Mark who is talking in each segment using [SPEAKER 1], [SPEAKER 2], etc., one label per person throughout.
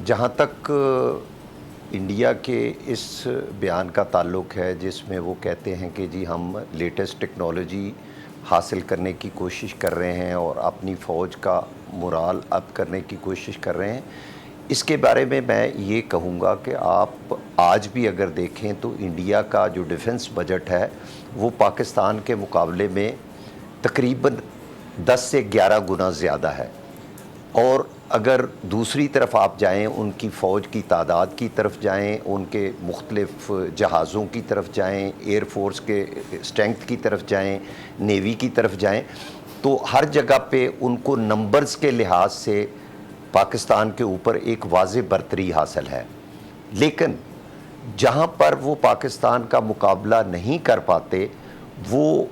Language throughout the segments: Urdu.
[SPEAKER 1] جہاں تک انڈیا کے اس بیان کا تعلق ہے جس میں وہ کہتے ہیں کہ جی ہم لیٹسٹ ٹیکنالوجی حاصل کرنے کی کوشش کر رہے ہیں اور اپنی فوج کا مورال اپ کرنے کی کوشش کر رہے ہیں، اس کے بارے میں یہ کہوں گا کہ آپ آج بھی اگر دیکھیں تو انڈیا کا جو ڈیفنس بجٹ ہے وہ پاکستان کے مقابلے میں تقریباً 10 سے 11 گنا زیادہ ہے، اور اگر دوسری طرف آپ جائیں ان کی فوج کی تعداد کی طرف جائیں، ان کے مختلف جہازوں کی طرف جائیں، ایئر فورس کے اسٹرینگتھ کی طرف جائیں، نیوی کی طرف جائیں، تو ہر جگہ پہ ان کو نمبرز کے لحاظ سے پاکستان کے اوپر ایک واضح برتری حاصل ہے، لیکن جہاں پر وہ پاکستان کا مقابلہ نہیں کر پاتے وہ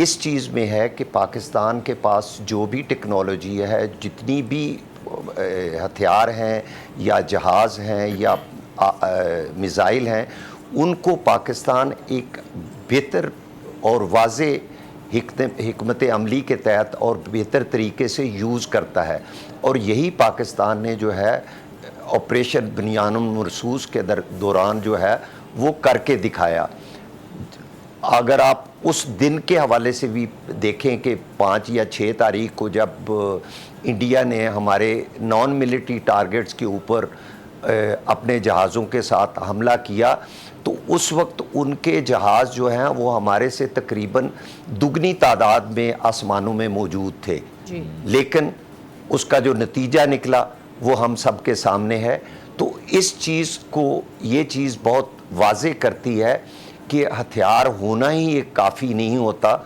[SPEAKER 1] اس چیز میں ہے کہ پاکستان کے پاس جو بھی ٹیکنالوجی ہے، جتنی بھی ہتھیار ہیں یا جہاز ہیں یا میزائل ہیں، ان کو پاکستان ایک بہتر اور واضح حکمت عملی کے تحت اور بہتر طریقے سے یوز کرتا ہے، اور یہی پاکستان نے جو ہے آپریشن بنیان المرصوص کے دوران جو ہے وہ کر کے دکھایا۔ اگر آپ اس دن کے حوالے سے بھی دیکھیں کہ 5 یا 6 تاریخ کو جب انڈیا نے ہمارے نان ملٹری ٹارگٹس کے اوپر اپنے جہازوں کے ساتھ حملہ کیا، تو اس وقت ان کے جہاز جو ہیں وہ ہمارے سے تقریباً دگنی تعداد میں آسمانوں میں موجود تھے، لیکن اس کا جو نتیجہ نکلا وہ ہم سب کے سامنے ہے۔ تو اس چیز کو یہ چیز بہت واضح کرتی ہے کہ ہتھیار ہونا ہی ایک کافی نہیں ہوتا،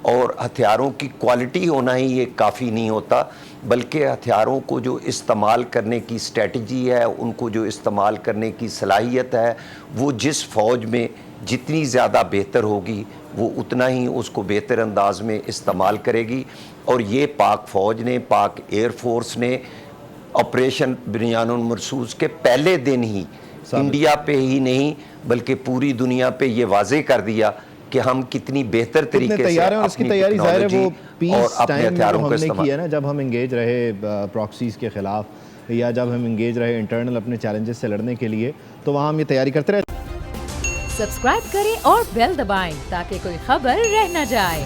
[SPEAKER 1] اور ہتھیاروں کی کوالٹی ہونا ہی ایک کافی نہیں ہوتا، بلکہ ہتھیاروں کو جو استعمال کرنے کی اسٹریٹجی ہے، ان کو جو استعمال کرنے کی صلاحیت ہے، وہ جس فوج میں جتنی زیادہ بہتر ہوگی وہ اتنا ہی اس کو بہتر انداز میں استعمال کرے گی، اور یہ پاک فوج نے، پاک ایئر فورس نے آپریشن بنیان المرصوص کے پہلے دن ہی انڈیا پہ ہی نہیں بلکہ پوری دنیا پہ یہ واضح کر دیا کہ ہم کتنی بہتر طریقے سے اپنی ٹیکنالوجی اور اپنے ہتھیاروں کا استعمال
[SPEAKER 2] کیا نا، جب ہم انگیج رہے پراکسیز کے خلاف یا جب ہم انگیج رہے انٹرنل اپنے چیلنجز سے لڑنے کے لیے، تو وہاں ہم یہ تیاری کرتے رہے۔
[SPEAKER 3] سبسکرائب کریں اور بیل دبائیں تاکہ کوئی خبر رہ نہ جائے۔